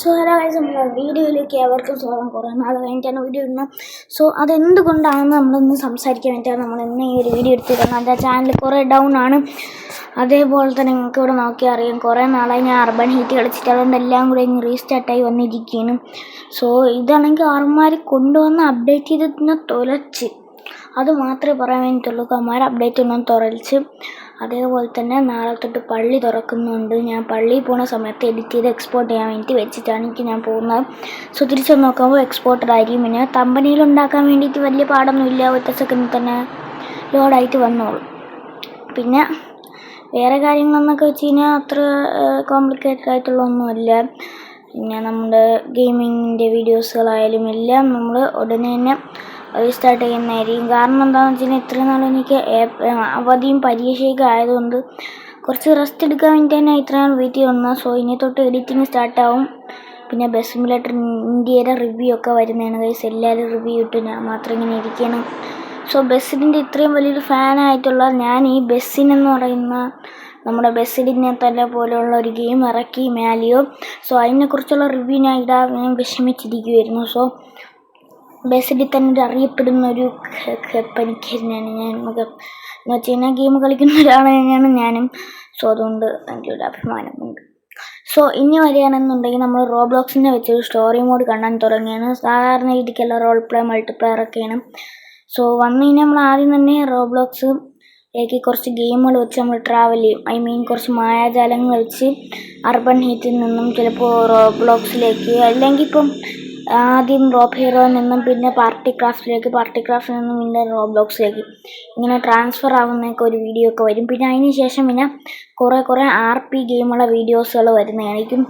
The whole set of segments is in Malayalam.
സോ ഹലോ ഗൈസ്, നമ്മുടെ വീഡിയോയിലേക്ക് അവർക്കും സ്വാഗതം. കുറേ നാൾ കഴിഞ്ഞിട്ടാണ് വീഡിയോ ഇടുന്നത്. സോ അതെന്തുകൊണ്ടാണെന്ന് നമ്മളൊന്ന് സംസാരിക്കാൻ വേണ്ടിയിട്ടാണ് നമ്മൾ ഇന്ന് ഈ ഒരു വീഡിയോ എടുത്തിരുന്നത്. എൻ്റെ ചാനൽ കുറേ ഡൗൺ ആണ്. അതേപോലെ തന്നെ നിങ്ങൾക്ക് ഇവിടെ നോക്കിയാൽ അറിയാം, കുറേ നാളായി ഞാൻ അർബൻ ഹീറ്റ് കളിച്ചിട്ട് അതുകൊണ്ട് എല്ലാം കൂടെ ഇങ്ങനെ റീസ്റ്റാർട്ടായി വന്നിരിക്കുകയാണ്. സോ ഇതാണെങ്കിൽ ആർമാർ കൊണ്ടുവന്ന് അപ്ഡേറ്റ് ചെയ്തതിനെ തുലച്ച്, അത് മാത്രമേ പറയാൻ വേണ്ടിയിട്ടുള്ളൂ. അമ്മമാർ അപ്ഡേറ്റ് ഒന്നും തുറച്ച്. അതേപോലെ തന്നെ നാളെ തൊട്ട് പള്ളി തുറക്കുന്നുണ്ട്. ഞാൻ പള്ളിയിൽ പോകുന്ന സമയത്ത് എഡിറ്റ് ചെയ്ത് എക്സ്പോർട്ട് ചെയ്യാൻ വേണ്ടി വെച്ചിട്ടാണ് ഞാൻ പോകുന്നത്. സോ തിരിച്ചൊന്ന് നോക്കുമ്പോൾ എക്സ്പോർട്ടഡ് ആയിരിക്കും. പിന്നെ തമ്പനിയിൽ ഉണ്ടാക്കാൻ വേണ്ടിയിട്ട് വലിയ പാടൊന്നുമില്ല, ഒറ്റ സെക്കൻഡിൽ തന്നെ ലോഡായിട്ട് വന്നോളൂ. പിന്നെ വേറെ കാര്യങ്ങളെന്നൊക്കെ വെച്ച് കഴിഞ്ഞാൽ അത്ര കോംപ്ലിക്കേറ്റഡ് ആയിട്ടുള്ള ഒന്നുമില്ല. പിന്നെ നമ്മുടെ ഗെയിമിങ്ങിൻ്റെ വീഡിയോസുകളായാലും എല്ലാം നമ്മൾ ഉടനെ തന്നെ റീസ്റ്റാർട്ട് ചെയ്യുന്നതായിരിക്കും. കാരണം എന്താണെന്ന് വെച്ച് കഴിഞ്ഞാൽ ഇത്രയും നാൾ എനിക്ക് അവധിയും പരീക്ഷയൊക്കെ ആയതുകൊണ്ട് കുറച്ച് റെസ്റ്റ് എടുക്കാൻ വേണ്ടി തന്നെ ഇത്രയും വെയിറ്റ് ചെയ്യുന്നത്. സോ ഇനി തൊട്ട് എഡിറ്റിങ് സ്റ്റാർട്ടാവും. പിന്നെ ബസ് സിമുലേറ്റർ ഇന്ത്യയുടെ റിവ്യൂ ഒക്കെ വരുന്നതാണ് ഗൈസ്. എല്ലാവരും റിവ്യൂ ഇട്ട് ഞാൻ മാത്രം ഇങ്ങനെ ഇരിക്കണം. സോ ബസ്സിൻ്റെ ഇത്രയും വലിയൊരു ഫാനായിട്ടുള്ള ഞാൻ ഈ ബസ്സിനെന്ന് പറയുന്ന നമ്മുടെ ബസ്സിഡിനെ തന്നെ പോലെയുള്ള ഒരു ഗെയിം ഇറക്കി മാലിയോ. സോ അതിനെക്കുറിച്ചുള്ള റിവ്യൂ ഞാൻ ഞാൻ വിഷമിച്ചിരിക്കുമായിരുന്നു. സോ ബസ്സിഡിൽ തന്നെ അറിയപ്പെടുന്ന ഒരു പനിക്കാരനാണ് ഞാൻ. നമുക്ക് എന്ന് വെച്ച് കഴിഞ്ഞാൽ ഗെയിം കളിക്കുന്ന ഒരാൾ തന്നെയാണ് ഞാനും. സോ അതുകൊണ്ട് എനിക്കൊരു അഭിമാനമുണ്ട്. സോ ഇനി വരികയാണെന്നുണ്ടെങ്കിൽ നമ്മൾ റോബ്ലോക്സിനെ വെച്ചൊരു സ്റ്റോറി മോഡ് കാണാൻ തുടങ്ങിയാണ്. സാധാരണ രീതിക്കുള്ള റോൾ പ്ലേ മൾട്ടിപ്ലെയർ ഒക്കെയാണ്. സോ വന്നു കഴിഞ്ഞാൽ നമ്മൾ ആദ്യം തന്നെ റോബ്ലോക്സിലേക്ക് കുറച്ച് ഗെയിമുകൾ വെച്ച് നമ്മൾ ട്രാവൽ ചെയ്യും. കുറച്ച് മായാജാലങ്ങൾ വെച്ച് അർബൻ ഹീറ്റിൽ നിന്നും ചിലപ്പോൾ റോബ്ലോക്സിലേക്ക്, അല്ലെങ്കിൽ ഇപ്പം ആദ്യം റോബ് ഹീറോയിൽ നിന്നും പിന്നെ പാർട്ടി ക്രാഫ്റ്റിൽ നിന്നും പിന്നെ റോബ്ലോക്സിലേക്ക് ഇങ്ങനെ ട്രാൻസ്ഫർ ആവുന്നതൊക്കെ ഒരു വീഡിയോ ഒക്കെ വരും. പിന്നെ അതിന് ശേഷം പിന്നെ കുറേ RP ഗെയിമുള്ള വീഡിയോസുകൾ വരുന്നതായിരിക്കും.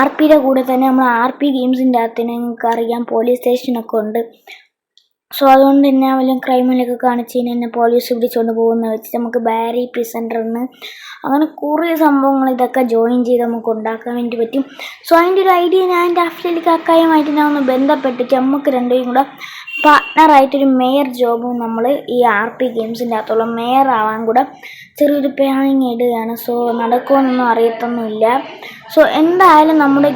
RPയുടെ കൂടെ തന്നെ നമ്മൾ RP ഗെയിംസിൻ്റെ അകത്ത് നിങ്ങൾക്ക് അറിയാം പോലീസ് സ്റ്റേഷനൊക്കെ ഉണ്ട്. സോ അതുകൊണ്ട് തന്നെ വല്ല ക്രൈമിലൊക്കെ കാണിച്ച് കഴിഞ്ഞാൽ എന്നെ പോലീസ് പിടിച്ചുകൊണ്ട് പോകുന്ന വെച്ചിട്ട് നമുക്ക് ബാരി പ്രിസൻറ്ററിന് അങ്ങനെ കുറേ സംഭവങ്ങൾ ഇതൊക്കെ ജോയിൻ ചെയ്ത് നമുക്ക് ഉണ്ടാക്കാൻ വേണ്ടി പറ്റും. സോ അതിൻ്റെ ഒരു ഐഡിയ ഞാൻ എൻ്റെ അഫ്ലിൽ കാക്കായുമായിട്ട് ഞാൻ ഒന്ന് ബന്ധപ്പെട്ടിട്ട് നമുക്ക് രണ്ടുപേരും കൂടെ പാർട്ട്ണറായിട്ടൊരു മേയർ ജോബും നമ്മൾ ഈ RP ഗെയിംസിൻ്റെ അകത്തുള്ള മേയർ ആവാൻ കൂടെ ചെറിയൊരു പ്ലാനിങ് ഇടുകയാണ്. സോ നടക്കുമെന്നൊന്നും അറിയത്തൊന്നുമില്ല. സോ എന്തായാലും നമ്മുടെ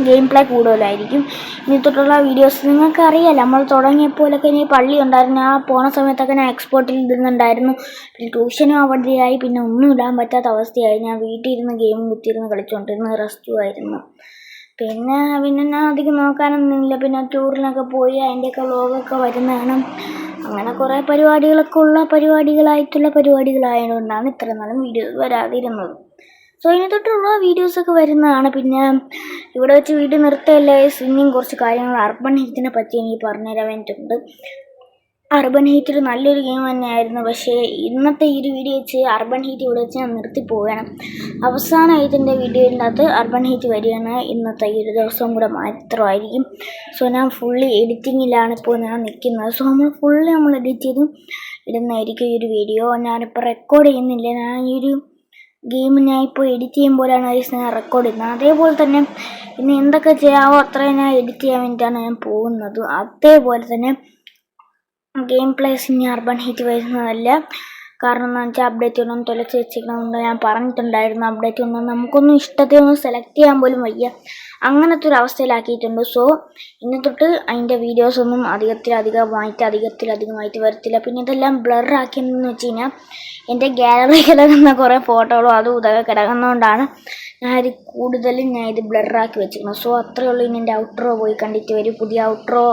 ഗെയിം പ്ലേ കൂടുതലായിരിക്കും. ഇനി തൊട്ടുള്ള വീഡിയോസ് നിങ്ങൾക്ക് അറിയാമല്ലോ, നമ്മൾ തുടങ്ങിയപ്പോഴൊക്കെ ഇനി പള്ളി ഉണ്ടായിരുന്നു. ആ പോണ സമയത്തൊക്കെ ഞാൻ എക്സ്പോർട്ടിൽ ഇടുന്നുണ്ടായിരുന്നു. പിന്നെ ട്യൂഷനും അവധിയായി, പിന്നെ ഒന്നും ഇടാൻ പറ്റാത്ത അവസ്ഥയായി. ഞാൻ വീട്ടിൽ ഇരുന്ന് ഗെയിം കുത്തിയിരുന്ന് കളിച്ചുകൊണ്ടിരുന്ന് റെസ്റ്റുമായിരുന്നു. പിന്നെ ഞാൻ അധികം നോക്കാനൊന്നുമില്ല. പിന്നെ ടൂറിനൊക്കെ പോയി അതിൻ്റെയൊക്കെ വ്ലോഗൊക്കെ വരുന്നതാണ്. അങ്ങനെ കുറേ പരിപാടികളായതുകൊണ്ടാണ് ഇത്ര നാളും വീഡിയോസ് വരാതിരുന്നത്. സോ ഇനി തൊട്ടുള്ള വീഡിയോസൊക്കെ വരുന്നതാണ്. പിന്നെ ഇവിടെ വെച്ച് വീഡിയോ നിർത്തല്ലേ, ഇനിയും കുറച്ച് കാര്യങ്ങൾ അർബൻ ഹീറ്റിനെ പറ്റി എനിക്ക് പറഞ്ഞുതരാൻ വേണ്ടിയിട്ടുണ്ട്. അർബൻ ഹീറ്റ് ഒരു നല്ലൊരു ഗെയിം തന്നെയായിരുന്നു. പക്ഷേ ഇന്നത്തെ ഈ ഒരു വീഡിയോ വെച്ച് അർബൻ ഹീറ്റ് ഇവിടെ വെച്ച് ഞാൻ നിർത്തിപ്പോവുകയാണ്. അവസാനം ഇതിൻ്റെ വീഡിയോയിനകത്ത് അർബൻ ഹീറ്റ് വരികയാണ്. ഇന്നത്തെ ഈ ഒരു ദിവസം കൂടെ മാത്രമായിരിക്കും. സോ ഞാൻ ഫുള്ളി എഡിറ്റിങ്ങിലാണ് ഇപ്പോൾ ഞാൻ നിൽക്കുന്നത്. സോ നമ്മൾ എഡിറ്റ് ചെയ്ത് ഇടുന്നതായിരിക്കും ഈ ഒരു വീഡിയോ. ഞാനിപ്പോൾ റെക്കോർഡ് ചെയ്യുന്നില്ല. ഞാൻ ഈ ഒരു ഗെയിം ഞാൻ ഇപ്പോൾ എഡിറ്റ് ചെയ്യുമ്പോഴാണ് ഞാൻ റെക്കോർഡ് ചെയ്യുന്നത്. അതേപോലെ തന്നെ ഇനി എന്തൊക്കെ ചെയ്യാമോ അത്രയും ഞാൻ എഡിറ്റ് ചെയ്യാൻ വേണ്ടിയിട്ടാണ് ഞാൻ പോകുന്നത്. അതേപോലെ തന്നെ ഗെയിം പ്ലേസ് ഇനി അർബൻ ഹീറ്റ് വരുന്നതല്ല. കാരണം എന്താണെന്ന് വെച്ചാൽ അപ്ഡേറ്റ് ഒന്നും തുലച്ച് വെച്ചിരിക്കണമെന്ന് ഞാൻ പറഞ്ഞിട്ടുണ്ടായിരുന്നു. അപ്ഡേറ്റ് ഒന്നും നമുക്കൊന്നും ഇഷ്ടത്തെയൊന്നും സെലക്ട് ചെയ്യാൻ പോലും വയ്യ, അങ്ങനത്തെ ഒരു അവസ്ഥയിലാക്കിയിട്ടുണ്ട്. സോ ഇനി തൊട്ട് അതിൻ്റെ വീഡിയോസൊന്നും അധികത്തിലധികമായിട്ട് വരത്തില്ല. പിന്നെ ഇതെല്ലാം ബ്ലറാക്കിയെന്ന് വെച്ച് കഴിഞ്ഞാൽ എൻ്റെ ഗാലറി കിടക്കുന്ന കുറേ ഫോട്ടോകളും അതും ഇതൊക്കെ കിടക്കുന്നതുകൊണ്ടാണ് കൂടുതലും ഞാൻ ഇത് ബ്ലറാക്കി വെച്ചിരിക്കുന്നത്. സോ അത്രയേ ഉള്ളൂ. ഇനി എൻ്റെ ഔട്ട്രോ പോയി കണ്ടിട്ട് വരും. പുതിയ ഔട്ട്രോ